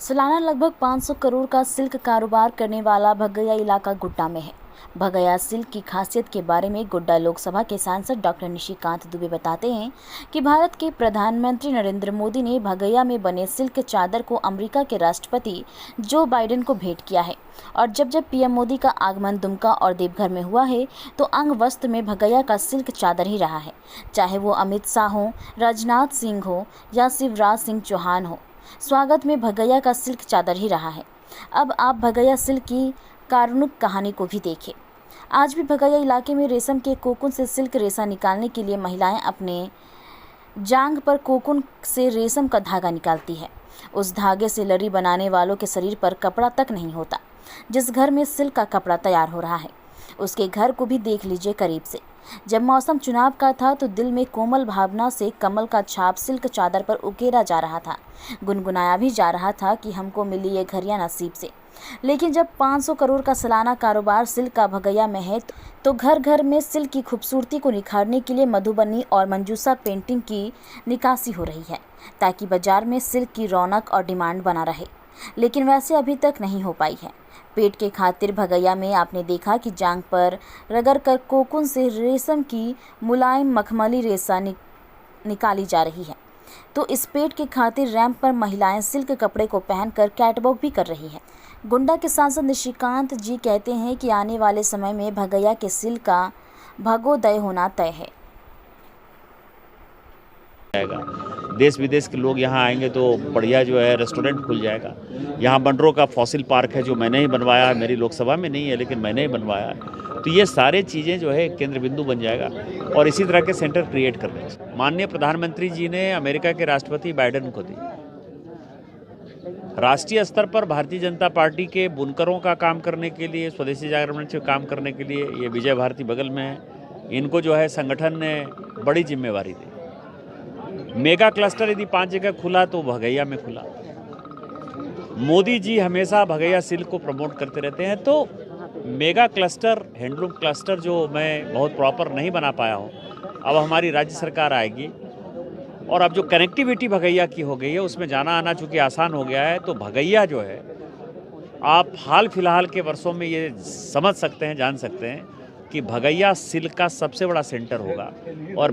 सालाना लगभग 500 करोड़ का सिल्क कारोबार करने वाला भगैया इलाका गोड्डा में है। भगैया सिल्क की खासियत के बारे में गोड्डा लोकसभा के सांसद डॉक्टर निशिकांत दुबे बताते हैं कि भारत के प्रधानमंत्री नरेंद्र मोदी ने भगैया में बने सिल्क चादर को अमेरिका के राष्ट्रपति जो बाइडेन को भेंट किया है। और जब जब पीएम मोदी का आगमन दुमका और देवघर में हुआ है तो अंग वस्त्र में भगैया का सिल्क चादर ही रहा है। चाहे वो अमित शाह हो, राजनाथ सिंह हो या शिवराज सिंह चौहान हो, स्वागत में भगैया का सिल्क चादर ही रहा है। अब आप भगैया सिल्क की कारुणिक कहानी को भी देखें। आज भी भगैया इलाके में रेशम के कोकून से सिल्क रेशा निकालने के लिए महिलाएं अपने जांघ पर कोकून से रेशम का धागा निकालती है। उस धागे से लड़ी बनाने वालों के शरीर पर कपड़ा तक नहीं होता। जिस घर में सिल्क का कपड़ा तैयार हो रहा है उसके घर को भी देख लीजिए करीब से। जब मौसम चुनाव का था तो दिल में कोमल भावना से कमल का छाप सिल्क चादर पर उकेरा जा रहा था, गुनगुनाया भी जा रहा था कि हमको मिली ये घड़ियां नसीब से। लेकिन जब 500 करोड़ का सालाना कारोबार सिल्क का भगैया में है तो घर घर में सिल्क की खूबसूरती को निखारने के लिए मधुबनी और मंजूसा पेंटिंग की निकासी हो रही है, ताकि बाजार में सिल्क की रौनक और डिमांड बना रहे। लेकिन वैसे अभी तक नहीं हो पाई है। पेट के खातिर भगैया में आपने देखा कि जांघ पर रगड़ कर कोकून से रेशम की मुलायम मखमली रेशा निकाली जा रही है, तो इस पेट के खातिर रैंप पर महिलाएं सिल्क कपड़े को पहनकर कैटवॉक भी कर रही हैं। गोंडा के सांसद निशिकांत जी कहते हैं कि आने वाले समय में भगैया के सिल्क का भगोदय होना तय है। देश विदेश के लोग यहाँ आएंगे तो बढ़िया जो है रेस्टोरेंट खुल जाएगा। यहाँ बंडरों का फॉसिल पार्क है जो मैंने ही बनवाया है, मेरी लोकसभा में नहीं है लेकिन मैंने ही बनवाया है। तो ये सारे चीज़ें जो है केंद्र बिंदु बन जाएगा और इसी तरह के सेंटर क्रिएट कर देंगे। माननीय प्रधानमंत्री जी ने अमेरिका के राष्ट्रपति बाइडेन को दी। राष्ट्रीय स्तर पर भारतीय जनता पार्टी के बुनकरों का काम करने के लिए, स्वदेशी जागरण से काम करने के लिए, ये विजय भारती बगल में है, इनको जो है संगठन ने बड़ी जिम्मेवारी दी। मेगा क्लस्टर यदि 5 जगह खुला तो भगैया में खुला। मोदी जी हमेशा भगैया सिल्क को प्रमोट करते रहते हैं, तो मेगा क्लस्टर, हैंडलूम क्लस्टर जो मैं बहुत प्रॉपर नहीं बना पाया हूँ, अब हमारी राज्य सरकार आएगी और अब जो कनेक्टिविटी भगैया की हो गई है उसमें जाना आना चूँकि आसान हो गया है, तो भगैया जो है आप हाल फिलहाल के वर्षों में ये समझ सकते हैं, जान सकते हैं कि भगैया सिल्क का सबसे बड़ा सेंटर होगा। और